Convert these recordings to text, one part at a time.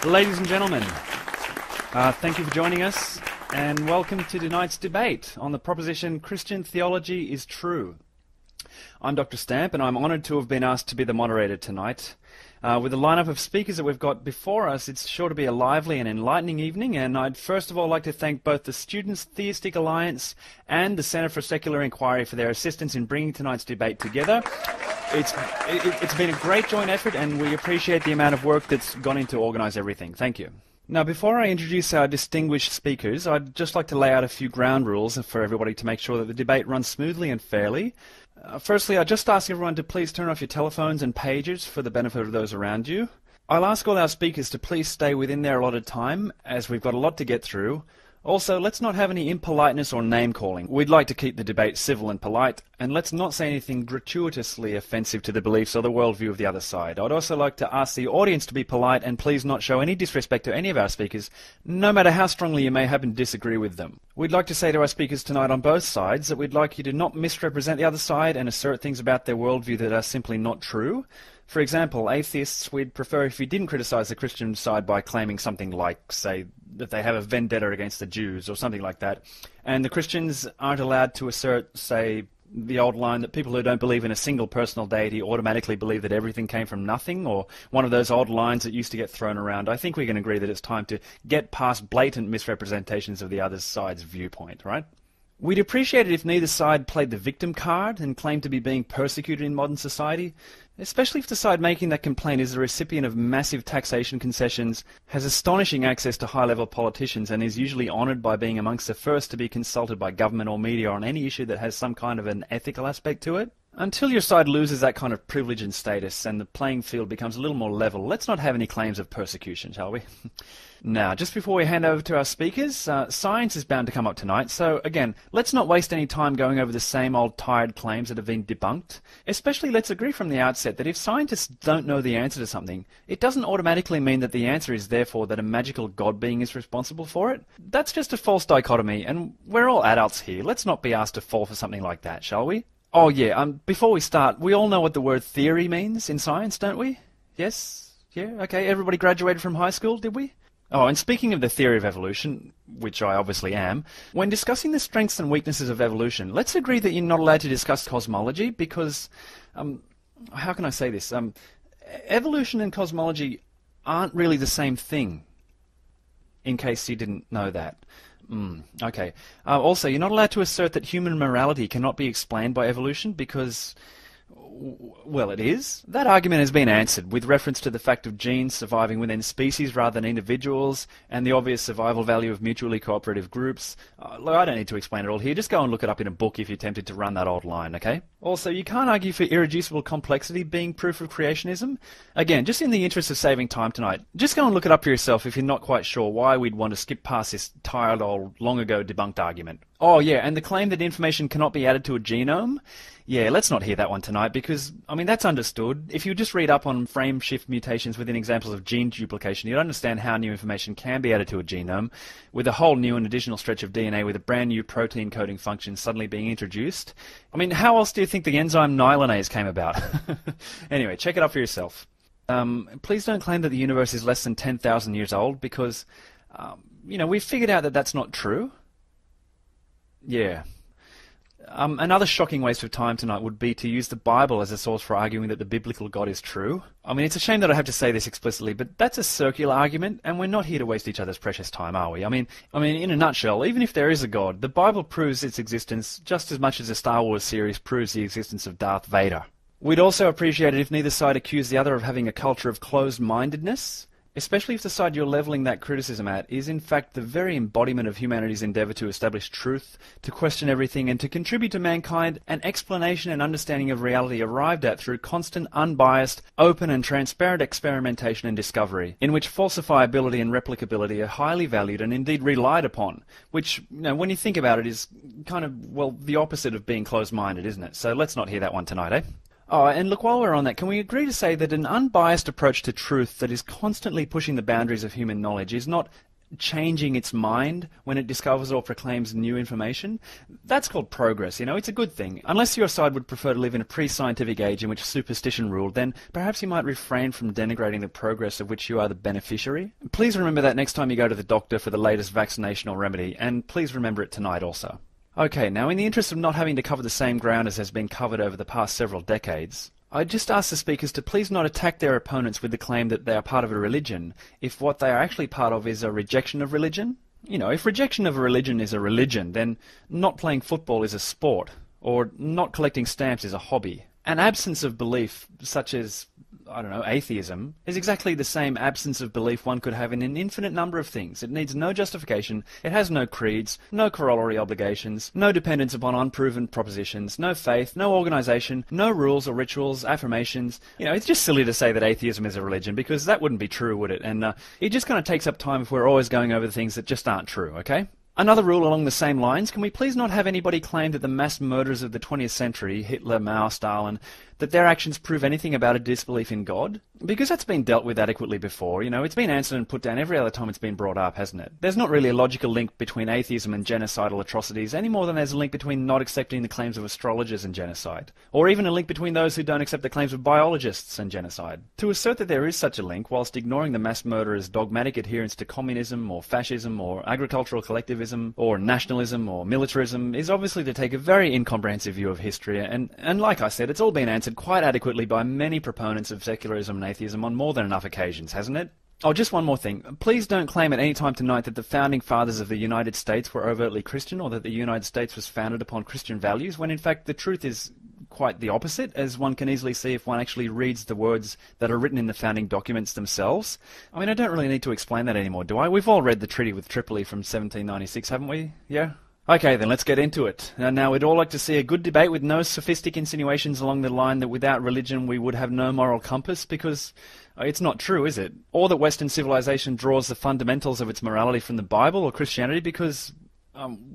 Ladies and gentlemen, thank you for joining us, and welcome to tonight's debate on the proposition Christian theology is true. I'm Dr. Stamp, and I'm honoured to have been asked to be the moderator tonight. With the lineup of speakers that we've got before us, it's sure to be a lively and enlightening evening, and I'd first of all like to thank both the Students' Theistic Alliance and the Centre for Secular Inquiry for their assistance in bringing tonight's debate together. It's been a great joint effort, and we appreciate the amount of work that's gone into organise everything. Thank you. Now, before I introduce our distinguished speakers, I'd just like to lay out a few ground rules for everybody to make sure that the debate runs smoothly and fairly. Firstly, I'd just ask everyone to please turn off your telephones and pagers for the benefit of those around you. I'll ask all our speakers to please stay within their allotted time, as we've got a lot to get through. Also, let's not have any impoliteness or name-calling. We'd like to keep the debate civil and polite, and let's not say anything gratuitously offensive to the beliefs or the worldview of the other side. I'd also like to ask the audience to be polite and please not show any disrespect to any of our speakers, no matter how strongly you may happen to disagree with them. We'd like to say to our speakers tonight on both sides that we'd like you to not misrepresent the other side and assert things about their worldview that are simply not true. For example, atheists, we'd prefer if you didn't criticise the Christian side by claiming something like, say, that they have a vendetta against the Jews or something like that. And the Christians aren't allowed to assert, say, the old line that people who don't believe in a single personal deity automatically believe that everything came from nothing, or one of those old lines that used to get thrown around. I think we can agree that it's time to get past blatant misrepresentations of the other side's viewpoint, right? We'd appreciate it if neither side played the victim card and claimed to be being persecuted in modern society, especially if the side making that complaint is the recipient of massive taxation concessions, has astonishing access to high-level politicians, and is usually honoured by being amongst the first to be consulted by government or media on any issue that has some kind of an ethical aspect to it. Until your side loses that kind of privilege and status and the playing field becomes a little more level, let's not have any claims of persecution, shall we? Now, just before we hand over to our speakers, science is bound to come up tonight, so again, let's not waste any time going over the same old tired claims that have been debunked. Especially, let's agree from the outset that if scientists don't know the answer to something, it doesn't automatically mean that the answer is therefore that a magical god being is responsible for it. That's just a false dichotomy, and we're all adults here. Let's not be asked to fall for something like that, shall we? Oh yeah, before we start, we all know what the word theory means in science, don't we? Yes? Yeah? Okay, everybody graduated from high school, did we? Oh, and speaking of the theory of evolution, which I obviously am, when discussing the strengths and weaknesses of evolution, let's agree that you're not allowed to discuss cosmology because, how can I say this? Evolution and cosmology aren't really the same thing, in case you didn't know that. Okay. Also, you're not allowed to assert that human morality cannot be explained by evolution because, well, it is. That argument has been answered with reference to the fact of genes surviving within species rather than individuals and the obvious survival value of mutually cooperative groups. Look, I don't need to explain it all here. Just go and look it up in a book if you're tempted to run that old line, okay? Also, you can't argue for irreducible complexity being proof of creationism. Again, just in the interest of saving time tonight, just go and look it up for yourself if you're not quite sure why we'd want to skip past this tired old, long-ago debunked argument. Oh yeah, and the claim that information cannot be added to a genome? Yeah, let's not hear that one tonight because, I mean, that's understood. If you just read up on frame shift mutations within examples of gene duplication, you'd understand how new information can be added to a genome with a whole new and additional stretch of DNA with a brand new protein coding function suddenly being introduced. I mean, how else do you think the enzyme myelinase came about? Anyway, check it out for yourself. Please don't claim that the universe is less than 10,000 years old because, we've figured out that that's not true. Yeah. Another shocking waste of time tonight would be to use the Bible as a source for arguing that the biblical God is true. I mean, it's a shame that I have to say this explicitly, but that's a circular argument, and we're not here to waste each other's precious time, are we? I mean, in a nutshell, even if there is a God, the Bible proves its existence just as much as the Star Wars series proves the existence of Darth Vader. We'd also appreciate it if neither side accused the other of having a culture of closed-mindedness, especially if the side you're levelling that criticism at is in fact the very embodiment of humanity's endeavour to establish truth, to question everything, and to contribute to mankind an explanation and understanding of reality arrived at through constant, unbiased, open and transparent experimentation and discovery, in which falsifiability and replicability are highly valued and indeed relied upon, which, when you think about it, is kind of, well, the opposite of being closed-minded, isn't it? So let's not hear that one tonight, eh? Oh, and look, while we're on that, can we agree to say that an unbiased approach to truth that is constantly pushing the boundaries of human knowledge is not changing its mind when it discovers or proclaims new information, that's called progress, you know, it's a good thing. Unless your side would prefer to live in a pre-scientific age in which superstition ruled, then perhaps you might refrain from denigrating the progress of which you are the beneficiary. Please remember that next time you go to the doctor for the latest vaccination or remedy, and please remember it tonight also. Okay, now in the interest of not having to cover the same ground as has been covered over the past several decades, I just ask the speakers to please not attack their opponents with the claim that they are part of a religion, if what they are actually part of is a rejection of religion. You know, if rejection of a religion is a religion, then not playing football is a sport, or not collecting stamps is a hobby. An absence of belief, such as, I don't know, atheism, is exactly the same absence of belief one could have in an infinite number of things. It needs no justification, it has no creeds, no corollary obligations, no dependence upon unproven propositions, no faith, no organisation, no rules or rituals, affirmations. You know, it's just silly to say that atheism is a religion, because that wouldn't be true, would it? And it just kind of takes up time if we're always going over things that just aren't true, okay? Another rule along the same lines, can we please not have anybody claim that the mass murderers of the 20th century, Hitler, Mao, Stalin, that their actions prove anything about a disbelief in God? Because that's been dealt with adequately before. You know, it's been answered and put down every other time it's been brought up, hasn't it? There's not really a logical link between atheism and genocidal atrocities, any more than there's a link between not accepting the claims of astrologers and genocide, or even a link between those who don't accept the claims of biologists and genocide. To assert that there is such a link, whilst ignoring the mass murderers' dogmatic adherence to communism, or fascism, or agricultural collectivism, or nationalism, or militarism, is obviously to take a very incomprehensive view of history, and like I said, it's all been answered quite adequately by many proponents of secularism and atheism on more than enough occasions, hasn't it? Oh, just one more thing. Please don't claim at any time tonight that the founding fathers of the United States were overtly Christian, or that the United States was founded upon Christian values, when in fact the truth is quite the opposite, as one can easily see if one actually reads the words that are written in the founding documents themselves. I mean, I don't really need to explain that anymore, do I? We've all read the Treaty with Tripoli from 1796, haven't we? Yeah? Okay, then let's get into it. Now, we'd all like to see a good debate with no sophistic insinuations along the line that without religion we would have no moral compass, because it's not true, is it? Or that Western civilization draws the fundamentals of its morality from the Bible or Christianity, because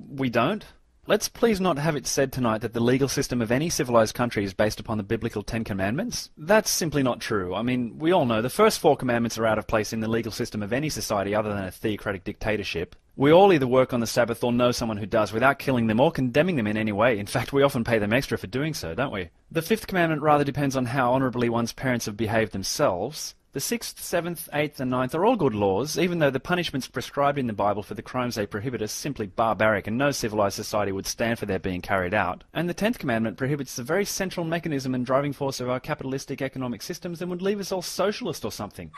we don't. Let's please not have it said tonight that the legal system of any civilized country is based upon the biblical Ten Commandments. That's simply not true. I mean, we all know the first 4 commandments are out of place in the legal system of any society other than a theocratic dictatorship. We all either work on the Sabbath or know someone who does without killing them or condemning them in any way. In fact, we often pay them extra for doing so, don't we? The 5th commandment rather depends on how honourably one's parents have behaved themselves. The 6th, 7th, 8th and 9th are all good laws, even though the punishments prescribed in the Bible for the crimes they prohibit are simply barbaric and no civilized society would stand for their being carried out. And the 10th commandment prohibits the very central mechanism and driving force of our capitalistic economic systems and would leave us all socialist or something.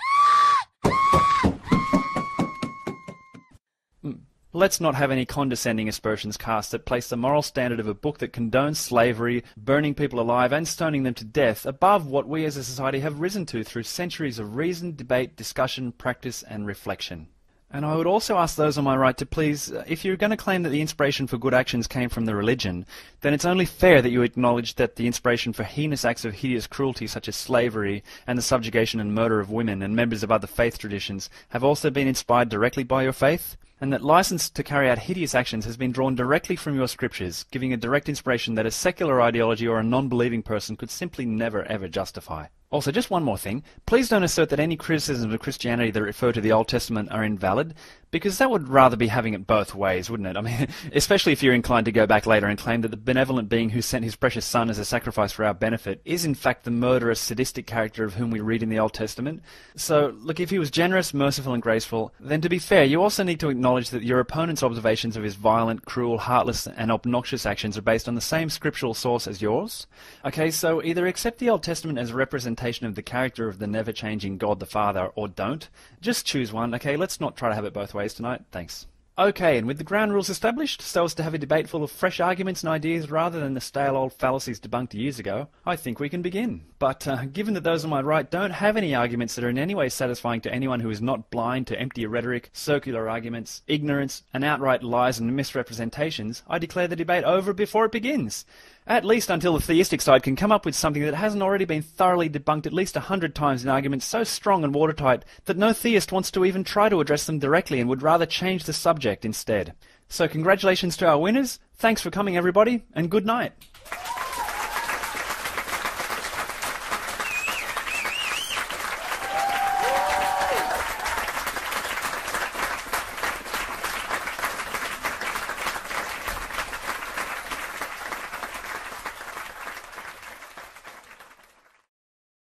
Let's not have any condescending aspersions cast that place the moral standard of a book that condones slavery, burning people alive and stoning them to death above what we as a society have risen to through centuries of reason, debate, discussion, practice and reflection. And I would also ask those on my right to please, if you're going to claim that the inspiration for good actions came from the religion, then it's only fair that you acknowledge that the inspiration for heinous acts of hideous cruelty such as slavery and the subjugation and murder of women and members of other faith traditions have also been inspired directly by your faith, and that license to carry out hideous actions has been drawn directly from your scriptures, giving a direct inspiration that a secular ideology or a non-believing person could simply never ever justify. Also, just one more thing. Please don't assert that any criticisms of Christianity that refer to the Old Testament are invalid, because that would rather be having it both ways, wouldn't it? I mean, especially if you're inclined to go back later and claim that the benevolent being who sent his precious son as a sacrifice for our benefit is in fact the murderous, sadistic character of whom we read in the Old Testament. So, look, if he was generous, merciful and graceful, then to be fair, you also need to acknowledge that your opponent's observations of his violent, cruel, heartless and obnoxious actions are based on the same scriptural source as yours. Okay, so either accept the Old Testament as a representation of the character of the never-changing God the Father, or don't. Just choose one, okay? Let's not try to have it both ways tonight. Thanks. Okay, and with the ground rules established, so as to have a debate full of fresh arguments and ideas rather than the stale old fallacies debunked years ago, I think we can begin. But given that those on my right don't have any arguments that are in any way satisfying to anyone who is not blind to empty rhetoric, circular arguments, ignorance, and outright lies and misrepresentations, I declare the debate over before it begins. At least until the theistic side can come up with something that hasn't already been thoroughly debunked at least 100 times in arguments so strong and watertight that no theist wants to even try to address them directly and would rather change the subject instead. So congratulations to our winners, thanks for coming everybody, and good night.